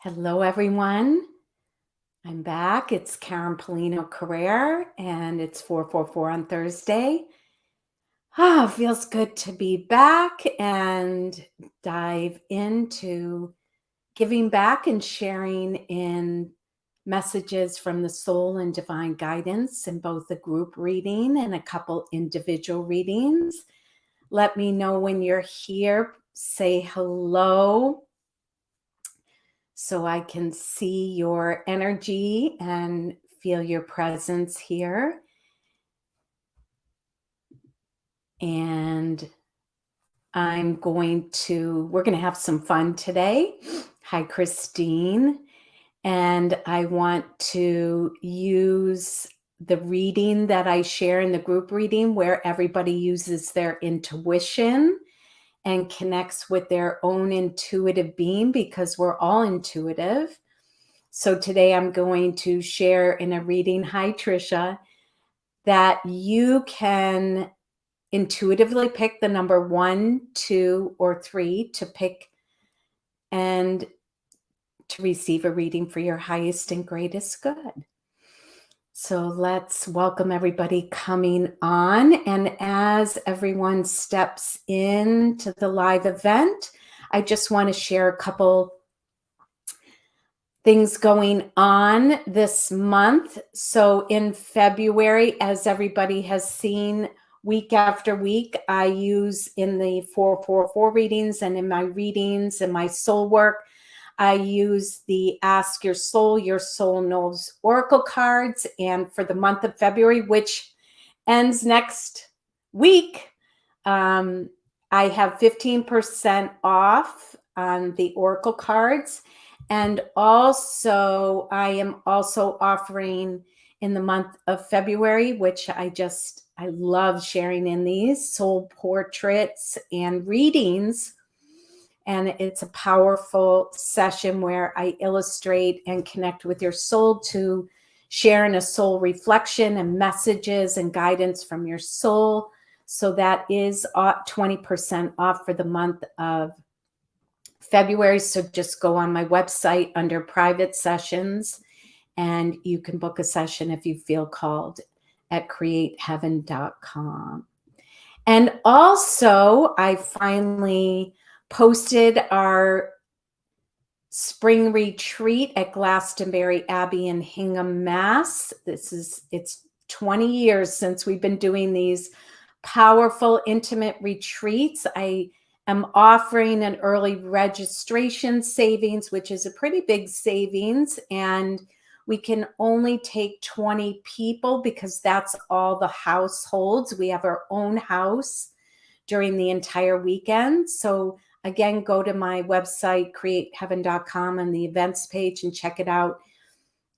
Hello, everyone. I'm back. It's Karen Polino Carrere, and it's 444 on Thursday. Feels good to be back and dive into giving back and sharing in messages from the soul and divine guidance in both a group reading and a couple individual readings. Let me know when you're here. Say hello, so I can see your energy and feel your presence here. And we're going to have some fun today. Hi, Christine. And I want to use the reading that I share in the group reading where everybody uses their intuition and connects with their own intuitive being, because we're all intuitive. So today I'm going to share in a reading, hi Trisha, that you can intuitively pick the number 1, 2, or 3 to pick and to receive a reading for your highest and greatest good. So let's welcome everybody coming on. And as everyone steps into the live event, I just want to share a couple things going on this month. So in February, as everybody has seen, week after week, I use in the 444 readings and in my readings and my soul work, I use the Ask Your Soul Knows Oracle cards. And for the month of February, which ends next week, I have 15% off on the Oracle cards. And also, I am also offering in the month of February, which I love sharing in these soul portraits and readings. And it's a powerful session where I illustrate and connect with your soul to share in a soul reflection and messages and guidance from your soul. So that is 20% off for the month of February. So just go on my website under private sessions and you can book a session if you feel called at createheaven.com. And also, I finally posted our spring retreat at Glastonbury Abbey in Hingham, Mass. It's 20 years since we've been doing these powerful, intimate retreats. I am offering an early registration savings, which is a pretty big savings, and we can only take 20 people because that's all the households. We have our own house during the entire weekend. So again, go to my website, createheaven.com, and the events page and check it out.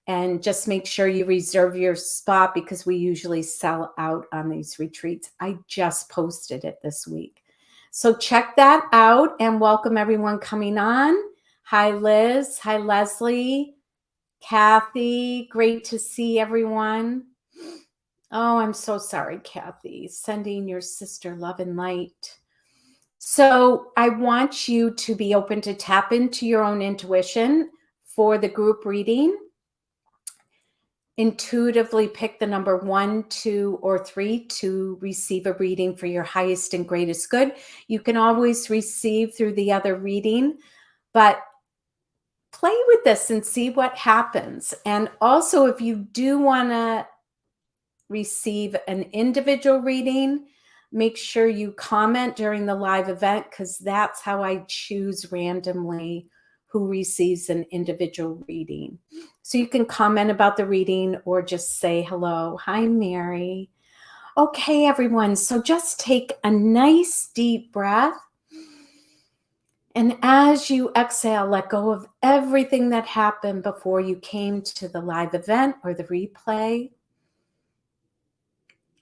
And just make sure you reserve your spot because we usually sell out on these retreats. I just posted it this week. So check that out and welcome everyone coming on. Hi, Liz. Hi, Leslie. Kathy. Great to see everyone. Oh, I'm so sorry, Kathy. Sending your sister love and light. So I want you to be open to tap into your own intuition for the group reading. Intuitively pick the number 1, 2, or 3 to receive a reading for your highest and greatest good. You can always receive through the other reading, but play with this and see what happens. And also, if you do want to receive an individual reading, make sure you comment during the live event because that's how I choose randomly who receives an individual reading. So you can comment about the reading or just say hello. Hi, Mary. Okay, everyone. So just take a nice deep breath. And as you exhale, let go of everything that happened before you came to the live event or the replay.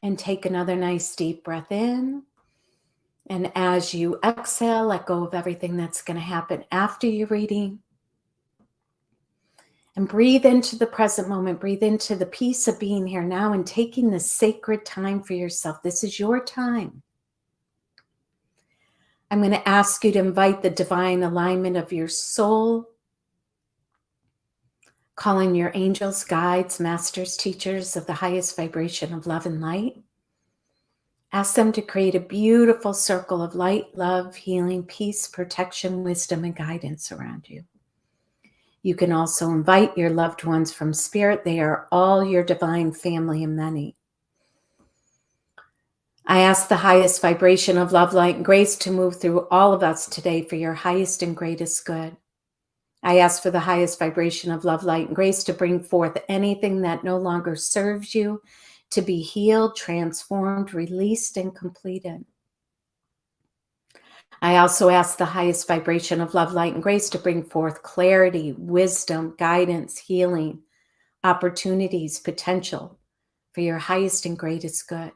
And take another nice deep breath in. And as you exhale, let go of everything that's going to happen after your reading. And breathe into the present moment. Breathe into the peace of being here now and taking this sacred time for yourself. This is your time. I'm going to ask you to invite the divine alignment of your soul Call in your angels, guides, masters, teachers of the highest vibration of love and light. Ask them to create a beautiful circle of light, love, healing, peace, protection, wisdom, and guidance around you. You can also invite your loved ones from spirit. They are all your divine family and many. I ask the highest vibration of love, light, and grace to move through all of us today for your highest and greatest good. I ask for the highest vibration of love, light, and grace to bring forth anything that no longer serves you, to be healed, transformed, released, and completed. I also ask the highest vibration of love, light, and grace to bring forth clarity, wisdom, guidance, healing, opportunities, potential for your highest and greatest good.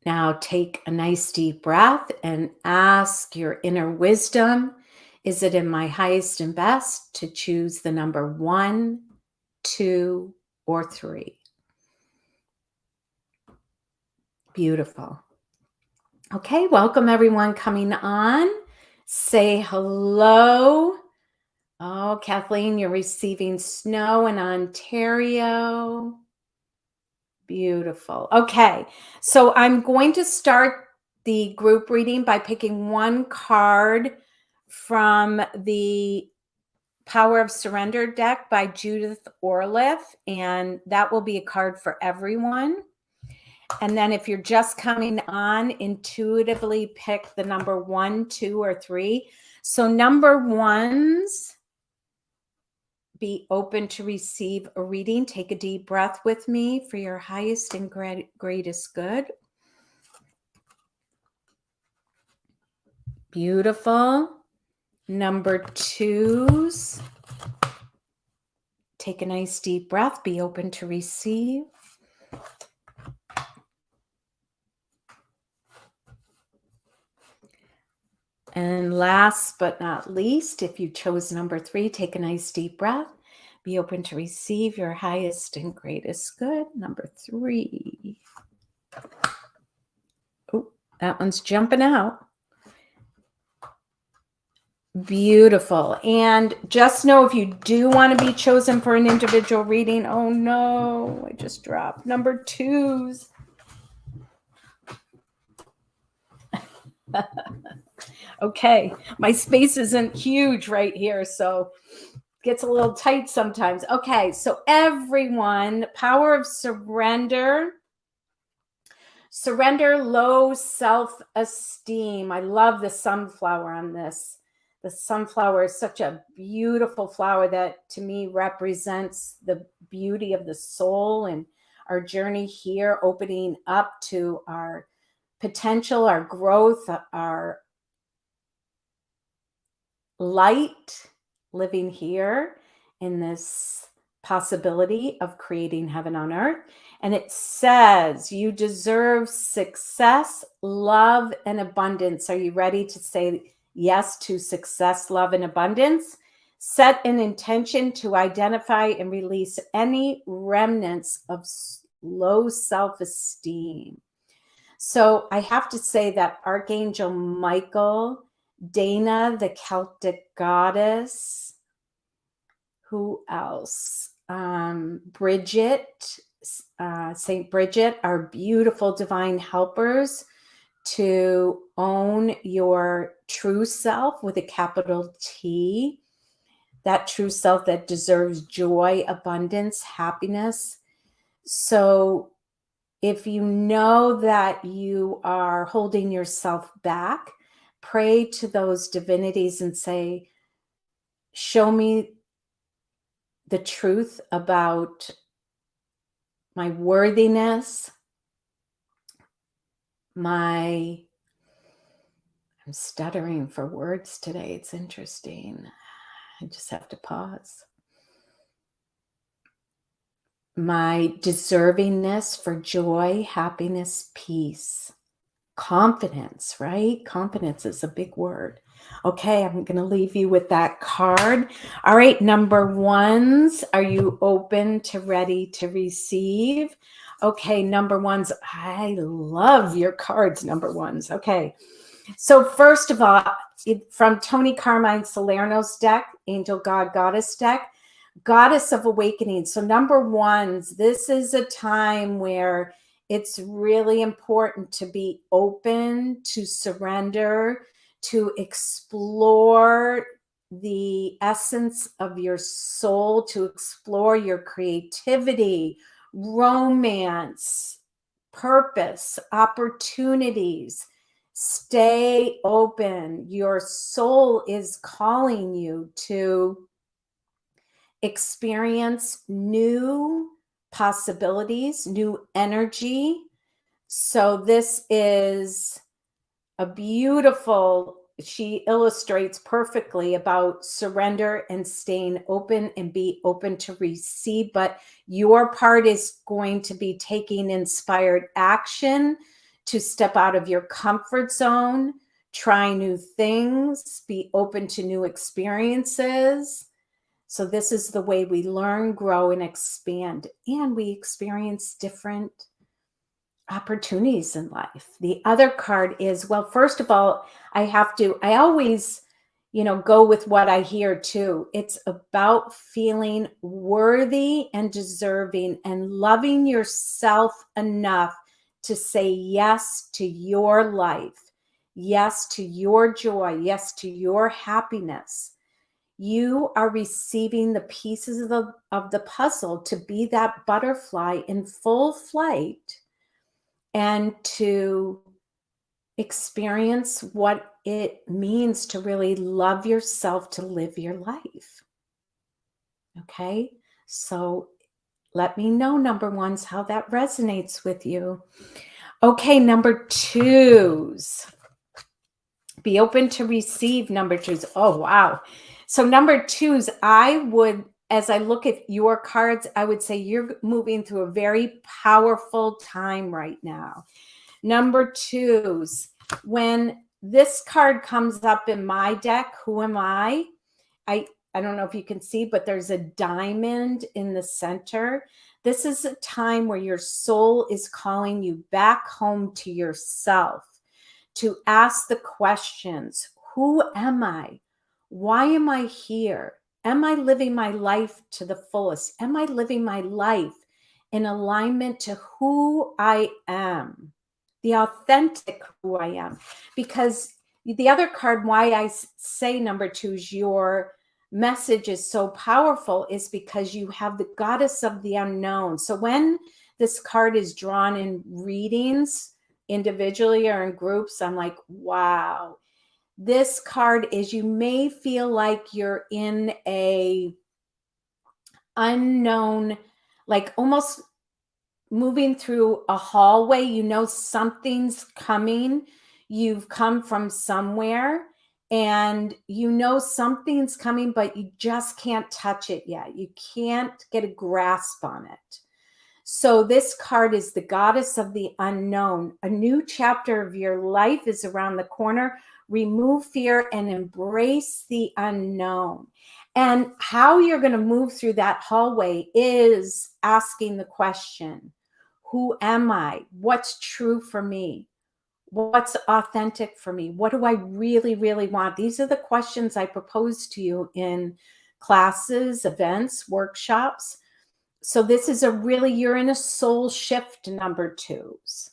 Now take a nice deep breath and ask your inner wisdom, is it in my highest and best to choose the number 1, 2, or 3? Beautiful. Okay, welcome everyone coming on. Say hello. Oh, Kathleen, you're receiving snow in Ontario. Beautiful. Okay, so I'm going to start the group reading by picking one card from the Power of Surrender deck by Judith Orliff, and that will be a card for everyone. And then if you're just coming on, intuitively pick the number 1, 2, or 3. So number 1s, be open to receive a reading. Take a deep breath with me for your highest and greatest good. Beautiful. Number 2s, take a nice deep breath. Be open to receive. And last but not least, if you chose number 3, take a nice deep breath. Be open to receive your highest and greatest good. Number 3. Oh, that one's jumping out. Beautiful. And just know if you do want to be chosen for an individual reading, oh no, I just dropped number 2s. Okay, my space isn't huge right here, so it gets a little tight sometimes. Okay, so everyone, Power of Surrender. Surrender low self-esteem. I love the sunflower on this. The sunflower is such a beautiful flower that to me represents the beauty of the soul and our journey here, opening up to our potential, our growth, our light, living here in this possibility of creating heaven on earth. And it says you deserve success, love, and abundance. Are you ready to say yes to success, love, and abundance? Set an intention to identify and release any remnants of low self-esteem. So I have to say that Archangel Michael, Dana, the Celtic goddess, who else? Bridget, Saint Bridget, are beautiful divine helpers to own your true self with a capital T, that true self that deserves joy, abundance, happiness. So if you know that you are holding yourself back, pray to those divinities and say, show me the truth about my worthiness, I'm stuttering for words today. It's interesting. I just have to pause. My deservingness for joy, happiness, peace, confidence, right? Confidence is a big word. Okay, I'm going to leave you with that card. All right, number 1s, are you open to ready to receive? Okay, number 1s, I love your cards, number 1s. Okay, so first of all, from Tony Carmine Salerno's deck, Angel God Goddess deck, Goddess of Awakening. So number ones, this is a time where it's really important to be open, to surrender, to explore the essence of your soul, to explore your creativity, romance, purpose, opportunities. Stay open. Your soul is calling you to experience new possibilities, new energy. So this is a beautiful, she illustrates perfectly about surrender and staying open and be open to receive. But your part is going to be taking inspired action to step out of your comfort zone, try new things, be open to new experiences. So this is the way we learn, grow, and expand, and we experience different opportunities in life. The other card is, well, first of all, I always, go with what I hear too. It's about feeling worthy and deserving and loving yourself enough to say yes to your life, yes to your joy, yes to your happiness. You are receiving the pieces of the puzzle to be that butterfly in full flight and to experience what it means to really love yourself, to live your life. Okay, so let me know, number ones, how that resonates with you. Okay, number twos. Be open to receive, number twos. Oh, wow. So number twos, as I look at your cards, I would say you're moving through a very powerful time right now. Number twos, when this card comes up in my deck, who am I? I don't know if you can see, but there's a diamond in the center. This is a time where your soul is calling you back home to yourself, to ask the questions. Who am I? Why am I here? Am I living my life to the fullest? Am I living my life in alignment to who I am? The authentic who I am. Because the other card, why I say number twos, your message is so powerful, is because you have the goddess of the unknown. So when this card is drawn in readings, individually or in groups, I'm like, wow. This card is, you may feel like you're in a unknown, like almost moving through a hallway. Something's coming. You've come from somewhere and something's coming, but you just can't touch it yet. You can't get a grasp on it. So this card is the goddess of the unknown. A new chapter of your life is around the corner. Remove fear and embrace the unknown. And how you're going to move through that hallway is asking the question, who am I? What's true for me? What's authentic for me? What do I really, really want? These are the questions I propose to you in classes, events, workshops. So this is you're in a soul shift, number twos.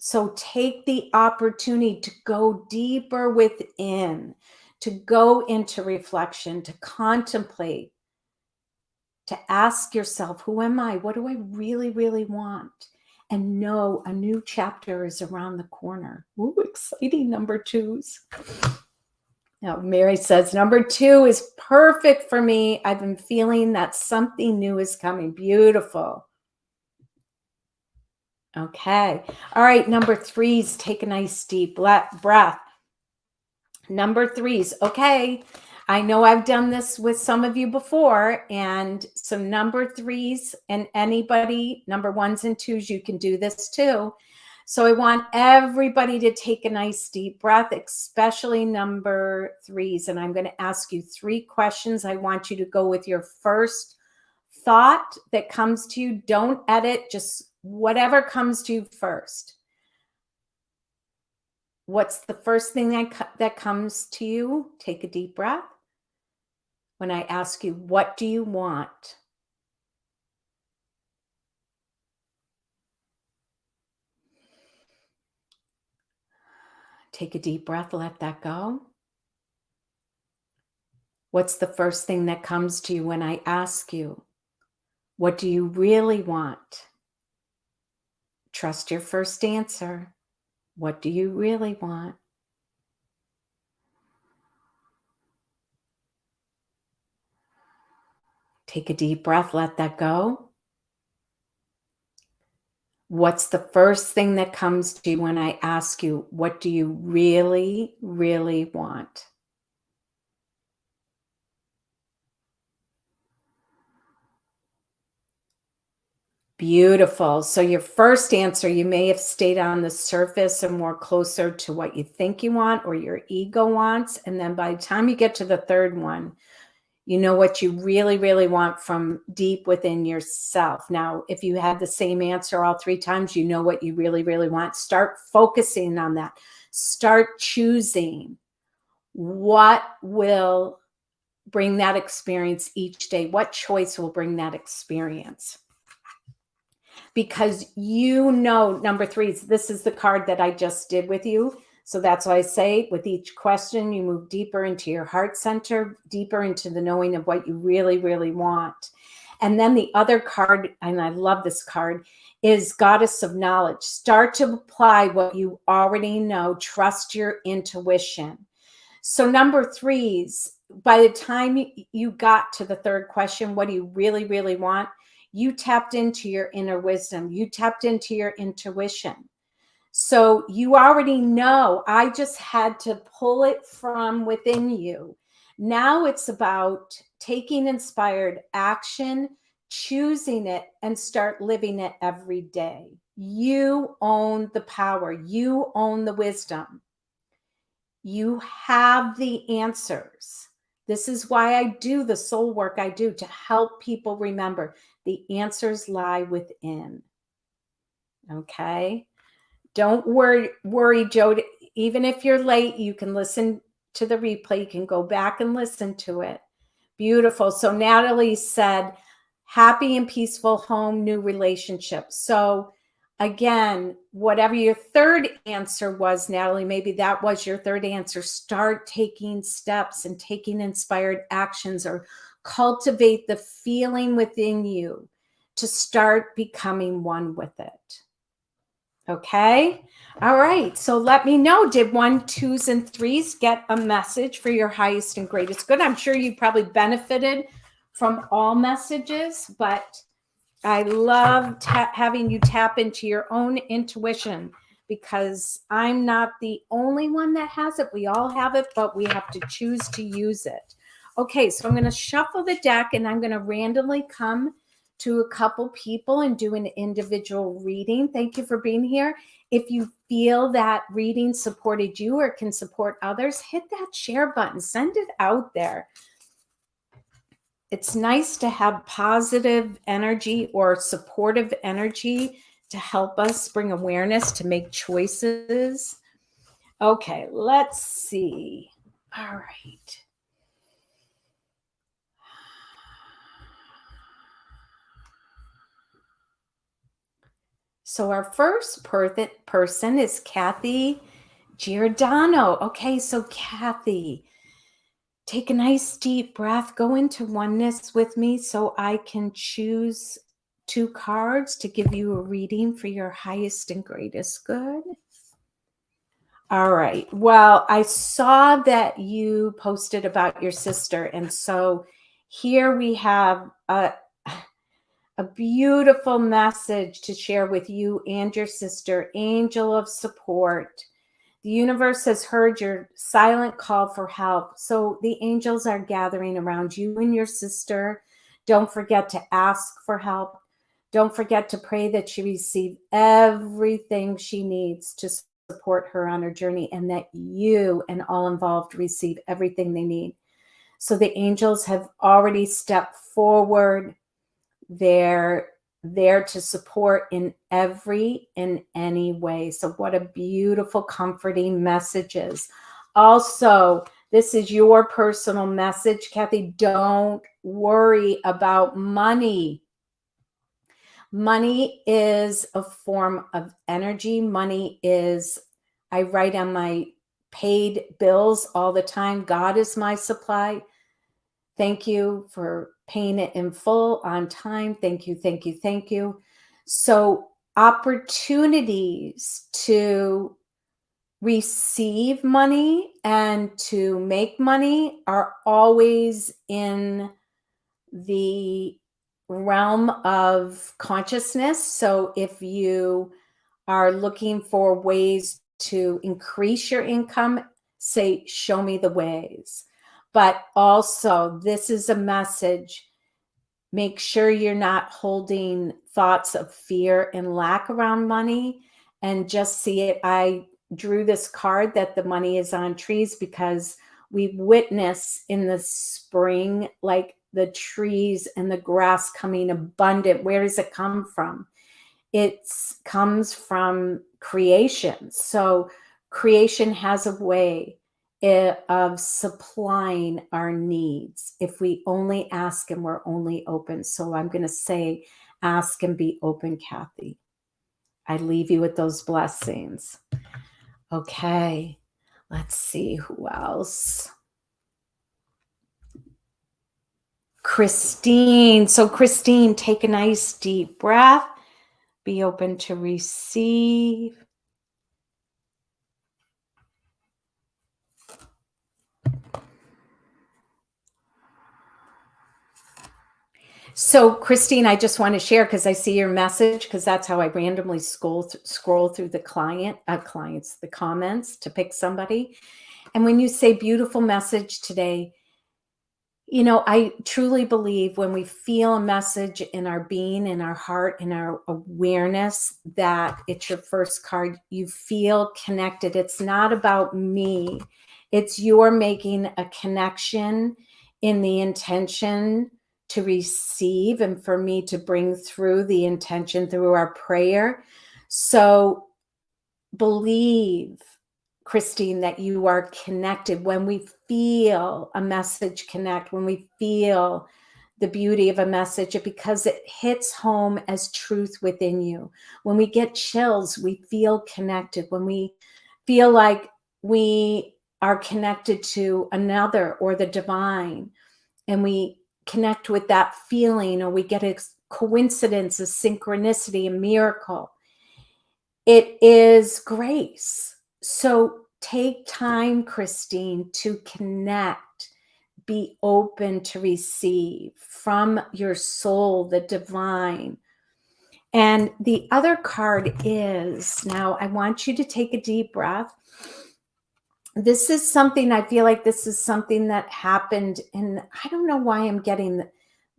So take the opportunity to go deeper within, to go into reflection, to contemplate, to ask yourself, who am I? What do I really, really want? And know a new chapter is around the corner. Ooh, exciting, number twos. Now, Mary says, number two is perfect for me. I've been feeling that something new is coming. Beautiful. Okay. All right. Number threes, take a nice deep breath. Number threes. Okay. I know I've done this with some of you before. And so number threes, and anybody, number ones and twos, you can do this too. So I want everybody to take a nice deep breath, especially number threes. And I'm going to ask you 3 questions. I want you to go with your first thought that comes to you. Don't edit, just whatever comes to you first. What's the first thing that comes to you? Take a deep breath. When I ask you, what do you want? Take a deep breath, let that go. What's the first thing that comes to you when I ask you, what do you really want? Trust your first answer. What do you really want? Take a deep breath, let that go. What's the first thing that comes to you when I ask you, what do you really, really want? Beautiful. So your first answer, you may have stayed on the surface and more closer to what you think you want or your ego wants. And then by the time you get to the third one, you know what you really, really want from deep within yourself. Now, if you had the same answer all three times, you know what you really, really want. Start focusing on that. Start choosing what will bring that experience each day. What choice will bring that experience? Because you know, number three, this is the card that I just did with you. So that's why I say with each question, you move deeper into your heart center, deeper into the knowing of what you really, really want. And then the other card, and I love this card, is Goddess of Knowledge. Start to apply what you already know. Trust your intuition. So number threes, by the time you got to the third question, what do you really, really want? You tapped into your inner wisdom. You tapped into your intuition. So you already know. I just had to pull it from within you. Now it's about taking inspired action, choosing it, and start living it every day. You own the power. You own the wisdom. You have the answers. This is why I do the soul work I do, to help people remember the answers lie within. Okay? Don't worry, Joe. Even if you're late, you can listen to the replay. You can go back and listen to it. Beautiful. So Natalie said, happy and peaceful home, new relationship. So again, whatever your third answer was, Natalie, maybe that was your third answer. Start taking steps and taking inspired actions, or cultivate the feeling within you to start becoming one with it. Okay. All right. So let me know, did 1, 2s, and 3s get a message for your highest and greatest good? I'm sure you probably benefited from all messages, but I love having you tap into your own intuition, because I'm not the only one that has it. We all have it, but we have to choose to use it. Okay, so I'm going to shuffle the deck, and I'm going to randomly come to a couple people and do an individual reading. Thank you for being here. If you feel that reading supported you or can support others, hit that share button, send it out there. It's nice to have positive energy or supportive energy to help us bring awareness to make choices. Okay, let's see. All right. So our first person is Kathy Giordano. Okay, so Kathy, take a nice deep breath. Go into oneness with me so I can choose 2 cards to give you a reading for your highest and greatest good. All right. Well, I saw that you posted about your sister. And so here we have a beautiful message to share with you and your sister, angel of support. The universe has heard your silent call for help. So the angels are gathering around you and your sister. Don't forget to ask for help. Don't forget to pray that she receive everything she needs to support her on her journey, and that you and all involved receive everything they need. So the angels have already stepped forward. They're there to support in every and any way. So what a beautiful, comforting messages. Also, this is your personal message, Kathy. Don't worry about money. Money is a form of energy. Money is, I write on my paid bills all the time, God is my supply. Thank you for paying it in full on time. Thank you, thank you, thank you. So opportunities to receive money and to make money are always in the realm of consciousness. So if you are looking for ways to increase your income, say, show me the ways. But also, this is a message. Make sure you're not holding thoughts of fear and lack around money, and just see it. I drew this card that the money is on trees because we witness in the spring, like the trees and the grass coming abundant. Where does it come from? It comes from creation. So creation has a way of supplying our needs if we only ask and we're only open. So I'm going to say, ask and be open, Kathy. I leave you with those blessings. Okay, let's see who else. Christine. So Christine, take a nice deep breath. Be open to receive. So Christine, I just want to share because I see your message, because that's how I randomly scroll through the the comments to pick somebody. And when you say beautiful message today, you know, I truly believe when we feel a message in our being, in our heart, in our awareness, that it's your first card, you feel connected. It's not about me. It's you're making a connection in the intention to receive, and for me to bring through the intention through our prayer. So believe, Christine, that you are connected. When we feel a message connect, when we feel the beauty of a message, because it hits home as truth within you. When we get chills, we feel connected. When we feel like we are connected to another or the divine, and we connect with that feeling, or we get a coincidence, a synchronicity, a miracle, it is grace. So take time, Christine, to connect, be open to receive from your soul, the divine. And the other card is, now I want you to take a deep breath. This is something, I feel like this is something that happened, and I don't know why I'm getting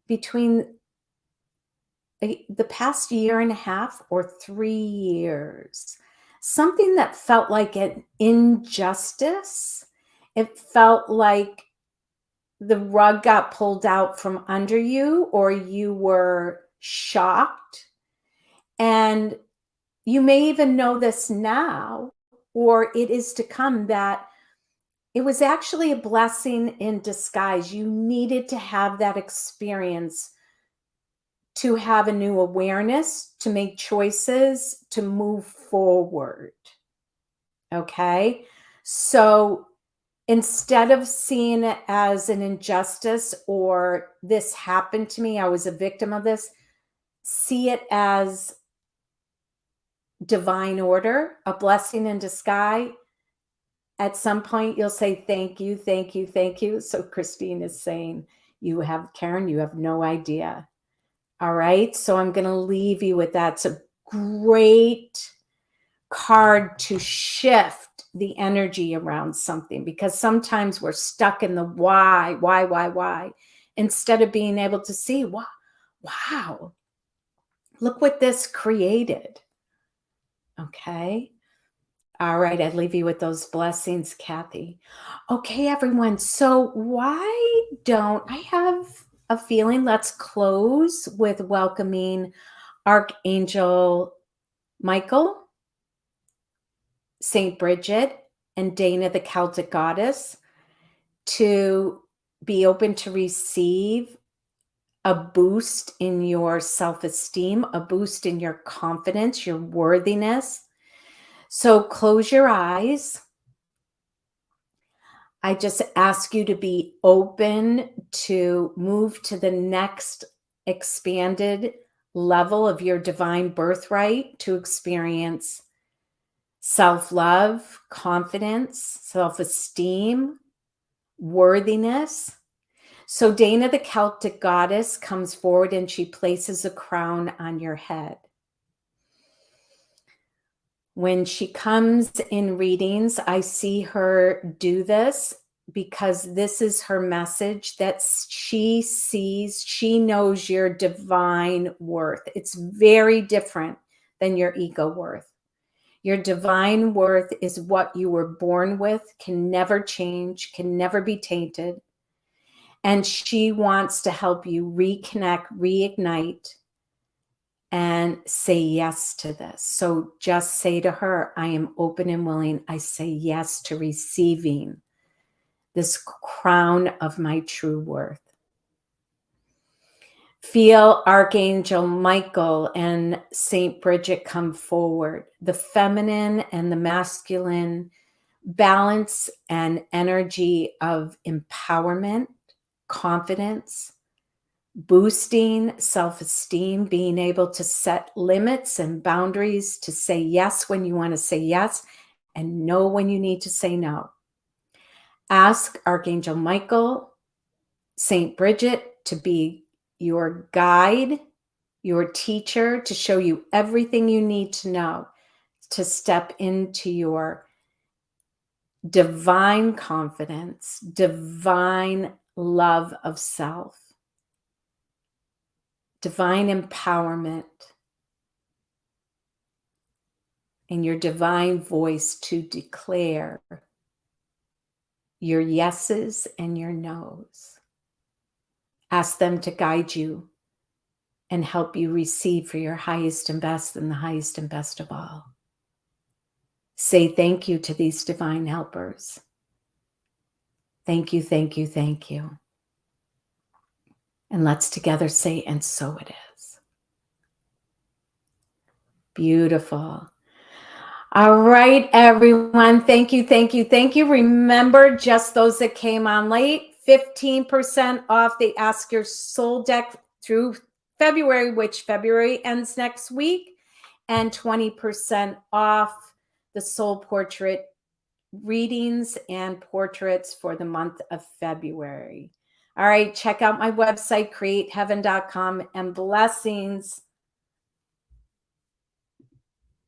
between the past year and a half or 3 years, something that felt like an injustice. It felt like the rug got pulled out from under you, or you were shocked. And you may even know this now, or it is to come, that it was actually a blessing in disguise. You needed to have that experience to have a new awareness, to make choices, to move forward. Okay? So instead of seeing it as an injustice, or this happened to me, I was a victim of this, see it as divine order, a blessing in disguise. At some point, you'll say, thank you, thank you, thank you. So Christine is saying, Karen, you have no idea. All right. So I'm going to leave you with that. It's a great card to shift the energy around something, because sometimes we're stuck in the why, instead of being able to see, wow, look what this created. Okay. All right. I leave you with those blessings, Kathy. Okay, everyone. So why don't I have a feeling? Let's close with welcoming Archangel Michael, Saint Bridget, and Dana the Celtic Goddess to be open to receive a boost in your self-esteem, a boost in your confidence, your worthiness. So close your eyes. I just ask you to be open to move to the next expanded level of your divine birthright to experience self-love, confidence, self-esteem, worthiness. So Dana the Celtic Goddess comes forward and she places a crown on your head. When she comes in readings, I see her do this because this is her message that she sees, she knows your divine worth. It's very different than your ego worth. Your divine worth is what you were born with, can never change, can never be tainted. And she wants to help you reconnect, reignite, and say yes to this. So just say to her, I am open and willing. I say yes to receiving this crown of my true worth. Feel Archangel Michael and Saint Bridget come forward. The feminine and the masculine balance and energy of empowerment, confidence, boosting self-esteem, being able to set limits and boundaries, to say yes when you want to say yes and no when you need to say no. Ask Archangel Michael, Saint Bridget to be your guide, your teacher, to show you everything you need to know to step into your divine confidence, divine love of self, divine empowerment, and your divine voice to declare your yeses and your nos. Ask them to guide you and help you receive for your highest and best and the highest and best of all. Say thank you to these divine helpers. Thank you, thank you, thank you. And let's together say, and so it is. Beautiful. All right, everyone. Thank you, thank you, thank you. Remember, just those that came on late, 15% off the Ask Your Soul deck through February, which February ends next week, and 20% off the soul portrait readings and portraits for the month of February. All right, check out my website, createheaven.com, and blessings.